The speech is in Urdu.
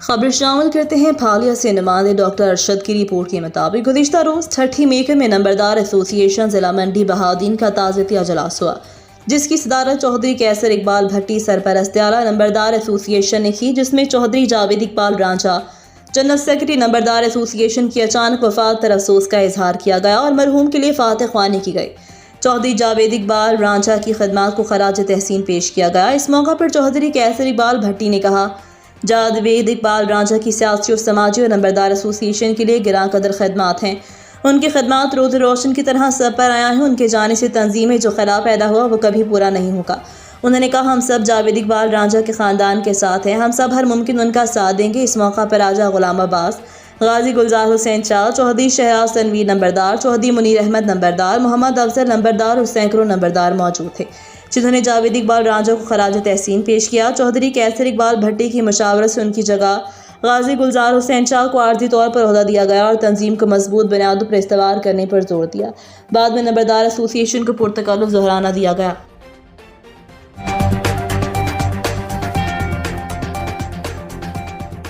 خبر شامل کرتے ہیں پھالیہ سے نمائندے ڈاکٹر ارشد کی رپورٹ کے مطابق گزشتہ روز چھٹی میکر میں نمبردار ایسوسی ایشن ضلع منڈی بہادین کا تعزیتی اجلاس ہوا، جس کی صدارت چودھری کیسر اقبال بھٹی سرپرست اعلیٰ نمبردار ایسوسی ایشن نے کی، جس میں چودھری جاوید اقبال رانجھا جنرل سیکرٹری نمبردار ایسوسی ایشن کی اچانک وفات پر افسوس کا اظہار کیا گیا اور مرحوم کے لیے فاتح خوانی کی گئی۔ چودھری جاوید اقبال رانجھا کی خدمات کو خراج تحسین پیش کیا گیا۔ اس موقع پر چودھری کیسر اقبال بھٹی نے کہا، جاوید اقبال رانجھا کی سیاسی اور سماجی اور نمبردار ایسوسی ایشن کے لیے گراں قدر خدمات ہیں۔ ان کی خدمات روز روشن کی طرح سب پر آیا ہیں۔ ان کے جانے سے تنظیم میں جو خلا پیدا ہوا وہ کبھی پورا نہیں ہوگا۔ انہوں نے کہا، ہم سب جاوید اقبال رانجھا کے خاندان کے ساتھ ہیں، ہم سب ہر ممکن ان کا ساتھ دیں گے۔ اس موقع پر راجہ غلام عباس، غازی گلزار حسین چال، چودھری شہراز تنویر نمبردار، چودھری منیر احمد نمبردار، محمد افضل نمبردار اور سینکڑوں نمبردار موجود تھے، جنہوں نے جاوید اقبال رانجھا کو خراج تحسین پیش کیا۔ چودھری کیسر اقبال بھٹی کی مشاورت سے ان کی جگہ غازی گلزار حسین چال کو عارضی طور پر عہدہ دیا گیا اور تنظیم کو مضبوط بنیادوں پر استوار کرنے پر زور دیا۔ بعد میں نمبردار ایسوسی ایشن کو پرتکلف ظہرانہ دیا گیا۔